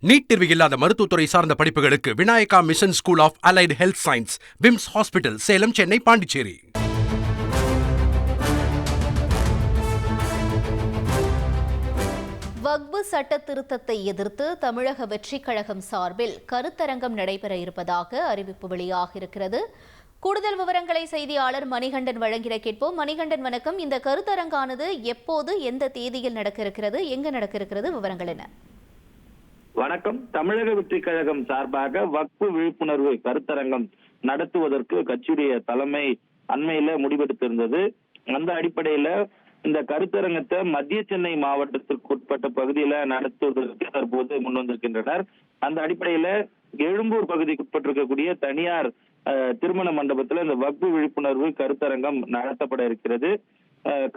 NEET தேர்வு இல்லாத மருத்துவத்துறை சார்ந்த படிப்புகளுக்கு Vinayaka mission school of allied health science, whims hospital, Salem, Chennai, Pondicherry. வக்பு சட்ட திருத்தத்தை எதிர்த்து தமிழக வெற்றிக் கழகம் சார்பில் கருத்தரங்கம் நடைபெற இருப்பதாக அறிவிப்பு வெளியாக இருக்கிறது. கூடுதல் விவரங்களை செய்தியாளர் மணிகண்டன் வழங்கிட கேட்போம். மணிகண்டன், வணக்கம். இந்த கருத்தரங்கானது எப்போது, எந்த தேதியில் நடக்க இருக்கிறது, எங்க நடக்க இருக்கிறது, விவரங்கள் என்ன? வணக்கம். தமிழக வெற்றிக் கழகம் சார்பாக வக்பு விழிப்புணர்வு கருத்தரங்கம் நடத்துவதற்கு கட்சியுடைய தலைமை அண்மையில முடிவெடுத்திருந்தது. அந்த அடிப்படையில இந்த கருத்தரங்கத்தை மத்திய சென்னை மாவட்டத்திற்கு உட்பட்ட பகுதியில நடத்துவதற்கு தற்போது முன்வந்திருக்கின்றனர். அந்த அடிப்படையில எழும்பூர் பகுதிக்கு உட்பட்டிருக்கக்கூடிய தனியார் திருமண மண்டபத்துல இந்த வக்பு விழிப்புணர்வு கருத்தரங்கம் நடத்தப்பட இருக்கிறது.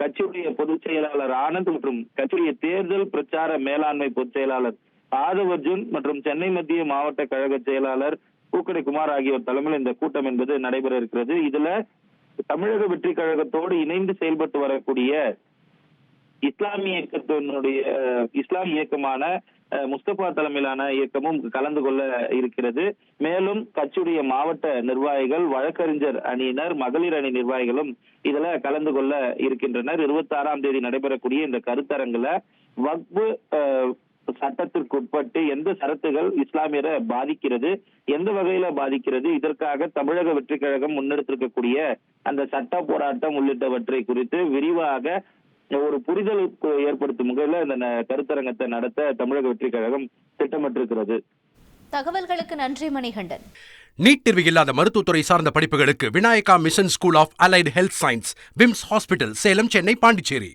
கட்சியுடைய பொதுச் செயலாளர் ஆனந்த் மற்றும் கட்சியுடைய தேர்தல் பிரச்சார மேலாண்மை பொதுச் செயலாளர் ஆதவ் அர்ஜுன் மற்றும் சென்னை மத்திய மாவட்ட கழக செயலாளர் பூக்கடை குமார் ஆகியோர் தலைமையில் இந்த கூட்டம் என்பது நடைபெற இருக்கிறது. இதுல தமிழக வெற்றி கழகத்தோடு இணைந்து செயல்பட்டு வரக்கூடிய இஸ்லாமிய இயக்கமான முஸ்தபா தலைமையிலான இயக்கமும் கலந்து கொள்ள இருக்கிறது. மேலும் கட்சியுடைய மாவட்ட நிர்வாகிகள், வழக்கறிஞர் அணியினர், மகளிர் அணி நிர்வாகிகளும் இதுல கலந்து கொள்ள இருக்கின்றனர். 26ஆம் தேதி நடைபெறக்கூடிய இந்த கருத்தரங்குல வக்பு சட்டத்திற்கு உட்பட்டு எந்த சரத்துகள் இஸ்லாமியரை பாதிக்கிறது, எந்த வகையில பாதிக்கிறது, இதற்காக தமிழக வெற்றி கழகம் முன்னெடுத்திருக்கக்கூடிய அந்த சட்ட போராட்டம் உள்ளிட்டவற்றை குறித்து விரிவாக ஒரு புரிதல் ஏற்படுத்தும் வகையில இந்த கருத்தரங்கத்தை நடத்த தமிழக வெற்றி கழகம் திட்டமிட்டிருக்கிறது. தகவல்களுக்கு நன்றி மணிகண்டன். நீட் தேர்வு இல்லாத மருத்துவத்துறை சார்ந்த படிப்புகளுக்கு Vinayaka mission school of allied health science, whims hospital, Salem, Chennai, Pondicherry.